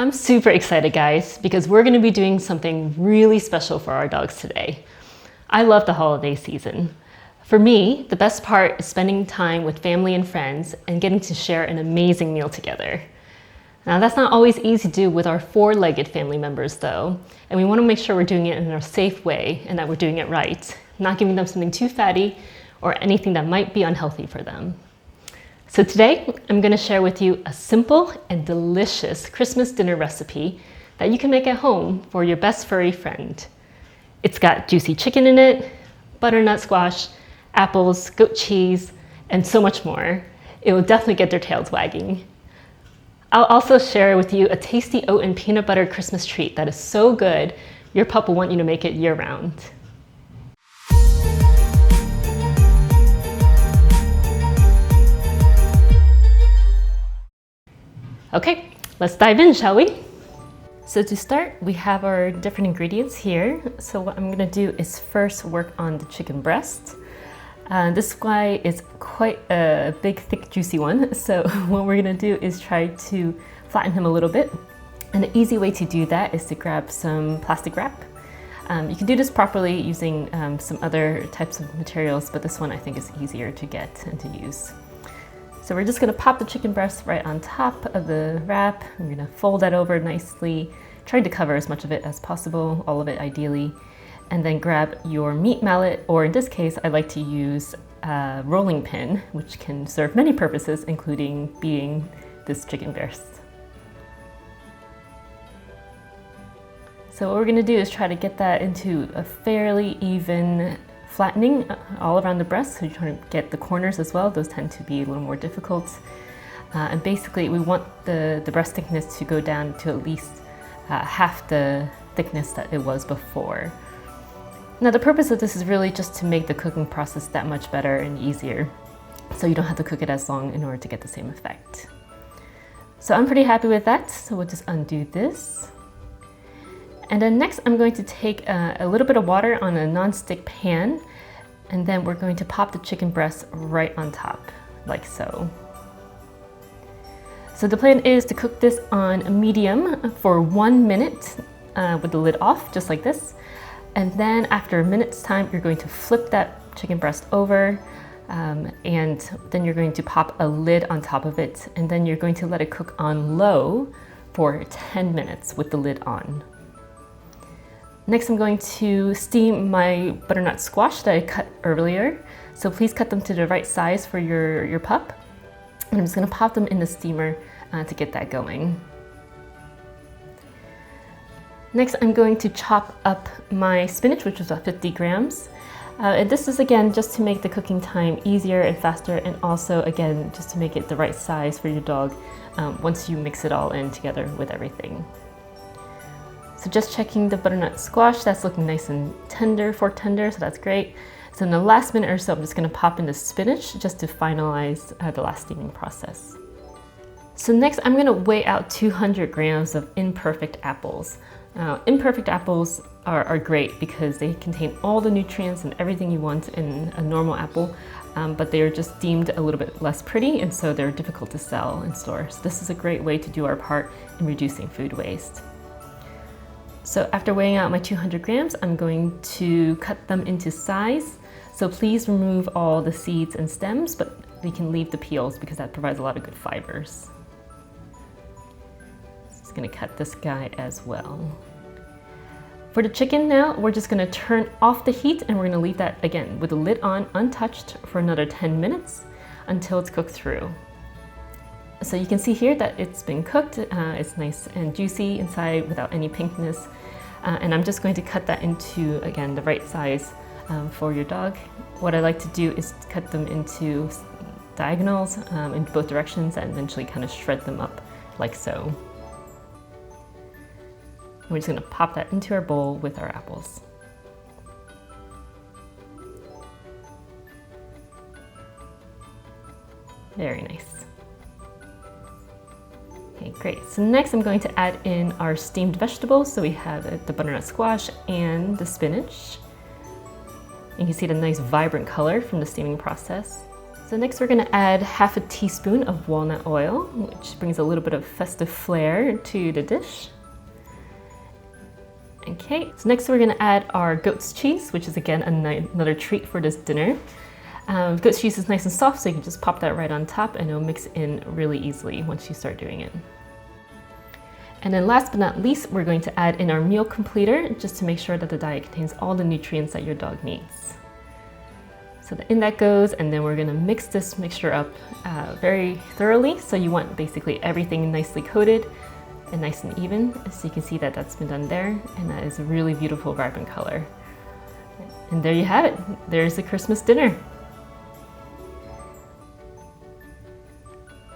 I'm super excited, guys, because we're going to be doing something really special for our dogs today. I love the holiday season. For me, the best part is spending time with family and friends and getting to share an amazing meal together. Now, that's not always easy to do with our four-legged family members, though, and we want to make sure we're doing it in a safe way and that we're doing it right, not giving them something too fatty or anything that might be unhealthy for them. So today, I'm going to share with you a simple and delicious Christmas dinner recipe that you can make at home for your best furry friend. It's got juicy chicken in it, butternut squash, apples, goat cheese, and so much more. It will definitely get their tails wagging. I'll also share with you a tasty oat and peanut butter Christmas treat that is so good, your pup will want you to make it year-round. Okay, let's dive in, shall we? So to start, we have our different ingredients here. So what I'm gonna do is first work on the chicken breast. This guy is quite a big, thick, juicy one. So what we're gonna do is try to flatten him a little bit. And the easy way to do that is to grab some plastic wrap. You can do this properly using some other types of materials, but this one I think is easier to get and to use. So we're just gonna pop the chicken breast right on top of the wrap. We're gonna fold that over nicely, trying to cover as much of it as possible, all of it ideally. And then grab your meat mallet, or in this case, I like to use a rolling pin, which can serve many purposes, including beating this chicken breast. So what we're gonna do is try to get that into a fairly even flattening all around the breast, so you're trying to get the corners as well. Those tend to be a little more difficult. And basically we want the breast thickness to go down to at least half the thickness that it was before. Now the purpose of this is really just to make the cooking process that much better and easier, so you don't have to cook it as long in order to get the same effect. So I'm pretty happy with that, so we'll just undo this. And then next I'm going to take a little bit of water on a non-stick pan, and then we're going to pop the chicken breast right on top, like so. So the plan is to cook this on a medium for 1 minute with the lid off, just like this. And then after a minute's time, you're going to flip that chicken breast over, and then you're going to pop a lid on top of it, and then you're going to let it cook on low for 10 minutes with the lid on. Next, I'm going to steam my butternut squash that I cut earlier. So please cut them to the right size for your pup. And I'm just gonna pop them in the steamer to get that going. Next, I'm going to chop up my spinach, which is about 50 grams. And this is, again, just to make the cooking time easier and faster, and also, again, just to make it the right size for your dog once you mix it all in together with everything. So just checking the butternut squash, that's looking nice and tender, fork tender, so that's great. So in the last minute or so, I'm just gonna pop in the spinach just to finalize the last steaming process. So next, I'm gonna weigh out 200 grams of imperfect apples. Imperfect apples are great because they contain all the nutrients and everything you want in a normal apple, but they are just deemed a little bit less pretty, and so they're difficult to sell in stores. So this is a great way to do our part in reducing food waste. So after weighing out my 200 grams, I'm going to cut them into size. So please remove all the seeds and stems, but you can leave the peels because that provides a lot of good fibers. Just gonna cut this guy as well. For the chicken now, we're just gonna turn off the heat and we're gonna leave that, again, with the lid on, untouched for another 10 minutes until it's cooked through. So you can see here that it's been cooked. It's nice and juicy inside without any pinkness. And I'm just going to cut that into, again, the right size for your dog. What I like to do is cut them into diagonals in both directions and eventually kind of shred them up like so. And we're just gonna pop that into our bowl with our apples. Very nice. Okay, great. So next I'm going to add in our steamed vegetables. So we have the butternut squash and the spinach. You can see the nice vibrant color from the steaming process. So next we're going to add half a teaspoon of walnut oil, which brings a little bit of festive flair to the dish. Okay, so next we're going to add our goat's cheese, which is again another treat for this dinner. Goat's cheese is nice and soft, so you can just pop that right on top and it'll mix in really easily once you start doing it. And then last but not least, we're going to add in our meal completer just to make sure that the diet contains all the nutrients that your dog needs. So in that goes, and then we're gonna mix this mixture up very thoroughly. So you want basically everything nicely coated and nice and even. So you can see that that's been done there, and that is a really beautiful, vibrant color. And there you have it. There's the Christmas dinner.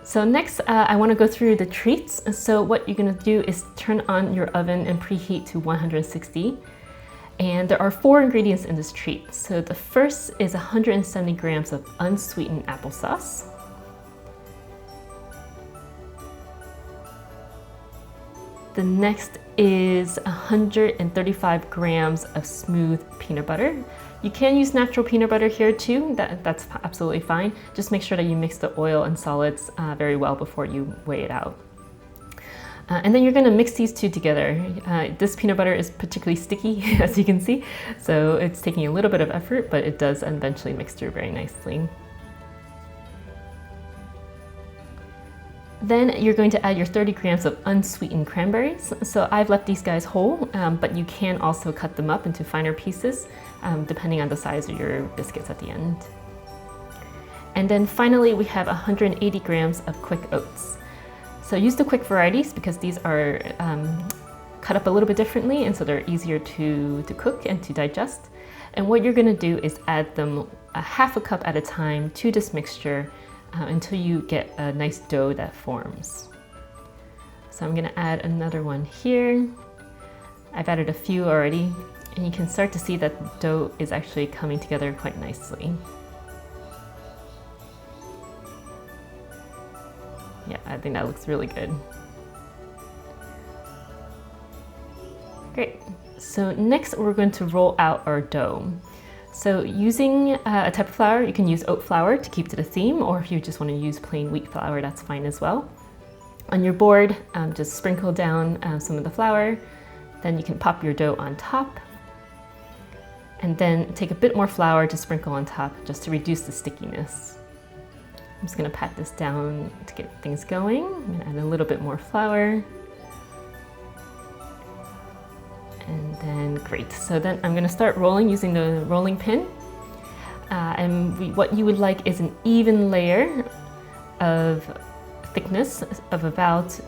So next, I wanna go through the treats. So what you're gonna do is turn on your oven and preheat to 160. And there are 4 ingredients in this treat. So the first is 170 grams of unsweetened applesauce. The next is 135 grams of smooth peanut butter. You can use natural peanut butter here too, that's absolutely fine. Just make sure that you mix the oil and solids very well before you weigh it out. And then you're going to mix these two together. This peanut butter is particularly sticky, as you can see, so it's taking a little bit of effort, but it does eventually mix through very nicely. Then you're going to add your 30 grams of unsweetened cranberries. So I've left these guys whole, but you can also cut them up into finer pieces, depending on the size of your biscuits at the end. And then finally, we have 180 grams of quick oats. So use the quick varieties because these are cut up a little bit differently, and so they're easier to cook and to digest. And what you're gonna do is add them a half a cup at a time to this mixture until you get a nice dough that forms. So I'm gonna add another one here. I've added a few already, and you can start to see that the dough is actually coming together quite nicely. Yeah, I think that looks really good. Great. So next we're going to roll out our dough. So using a type of flour, you can use oat flour to keep to the theme, or if you just want to use plain wheat flour, that's fine as well. On your board, just sprinkle down some of the flour, then you can pop your dough on top, and then take a bit more flour to sprinkle on top just to reduce the stickiness. I'm just gonna pat this down to get things going. I'm gonna add a little bit more flour. And then great. So then I'm gonna start rolling using the rolling pin. What you would like is an even layer of thickness of about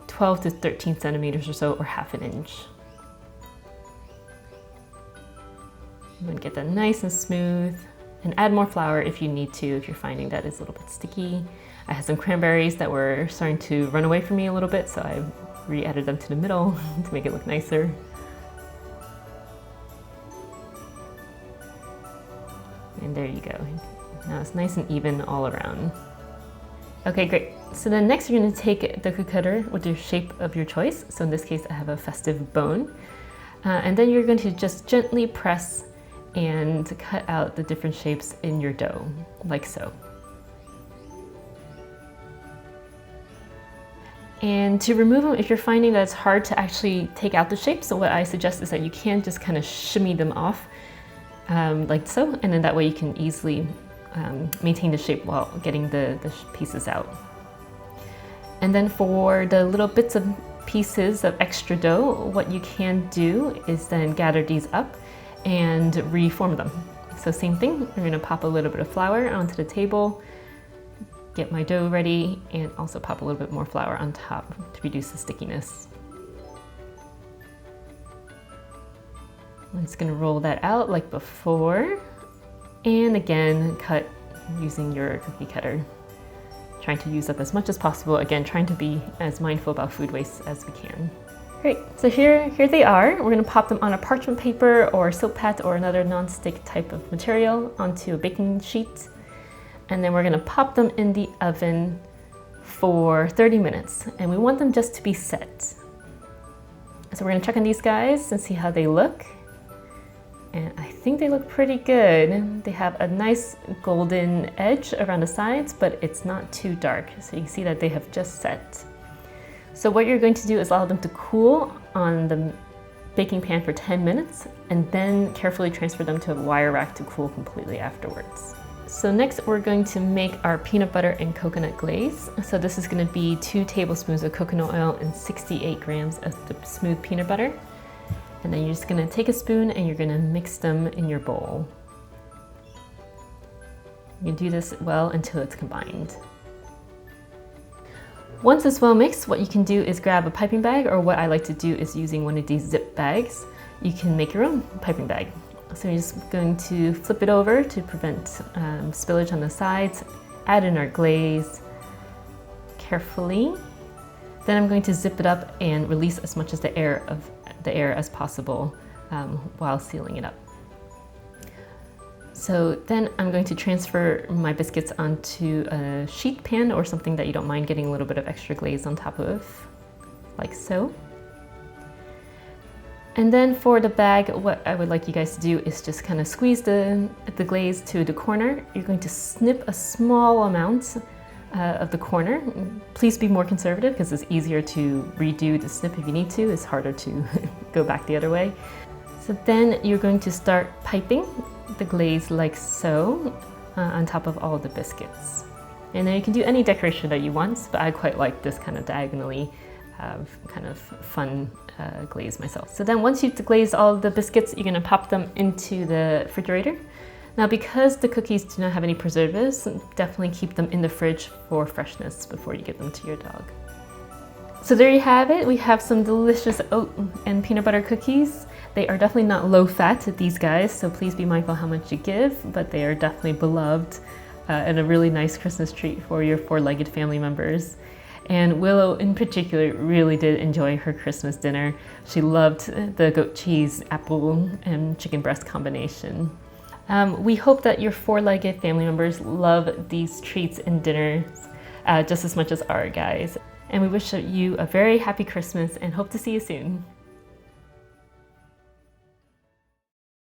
12 to 13 centimeters or so, or half an inch. I'm gonna get that nice and smooth. And add more flour if you need to, if you're finding that it's a little bit sticky. I had some cranberries that were starting to run away from me a little bit, so I re-added them to the middle to make it look nicer. And there you go. Now it's nice and even all around. Okay, great. So then next you're going to take the cookie cutter with your shape of your choice. So in this case, I have a festive bone. And then you're going to just gently press and cut out the different shapes in your dough, like so. And to remove them, if you're finding that it's hard to actually take out the shapes, so what I suggest is that you can just kind of shimmy them off like so, and then that way you can easily maintain the shape while getting the pieces out. And then for the little bits of pieces of extra dough, what you can do is then gather these up and reform them. So same thing, I'm gonna pop a little bit of flour onto the table, get my dough ready, and also pop a little bit more flour on top to reduce the stickiness. I'm just gonna roll that out like before, and again, cut using your cookie cutter. Trying to use up as much as possible, again, trying to be as mindful about food waste as we can. Great, so here they are. We're gonna pop them on a parchment paper or silk pad or another non-stick type of material onto a baking sheet. And then we're gonna pop them in the oven for 30 minutes. And we want them just to be set. So we're gonna check on these guys and see how they look. And I think they look pretty good. They have a nice golden edge around the sides, but it's not too dark. So you can see that they have just set. So what you're going to do is allow them to cool on the baking pan for 10 minutes and then carefully transfer them to a wire rack to cool completely afterwards. So next we're going to make our peanut butter and coconut glaze. So this is going to be 2 tablespoons of coconut oil and 68 grams of the smooth peanut butter. And then you're just going to take a spoon and you're going to mix them in your bowl. You do this well until it's combined. Once it's well mixed, what you can do is grab a piping bag, or what I like to do is using one of these zip bags. You can make your own piping bag. So you're just going to flip it over to prevent spillage on the sides, add in our glaze carefully. Then I'm going to zip it up and release as much of the air as possible while sealing it up. So then I'm going to transfer my biscuits onto a sheet pan or something that you don't mind getting a little bit of extra glaze on top of, like so. And then for the bag, what I would like you guys to do is just kind of squeeze the glaze to the corner. You're going to snip a small amount of the corner. Please be more conservative because it's easier to redo the snip if you need to. It's harder to go back the other way. So then you're going to start piping the glaze like so on top of all the biscuits. And then you can do any decoration that you want, but I quite like this kind of diagonally kind of fun glaze myself. So then once you've glazed all the biscuits, you're going to pop them into the refrigerator. Now because the cookies do not have any preservatives, definitely keep them in the fridge for freshness before you give them to your dog. So there you have it. We have some delicious oat and peanut butter cookies. They are definitely not low fat, these guys, so please be mindful how much you give, but they are definitely beloved and a really nice Christmas treat for your 4-legged family members. And Willow in particular really did enjoy her Christmas dinner. She loved the goat cheese, apple, and chicken breast combination. We hope that your 4-legged family members love these treats and dinners just as much as our guys. And we wish you a very happy Christmas and hope to see you soon.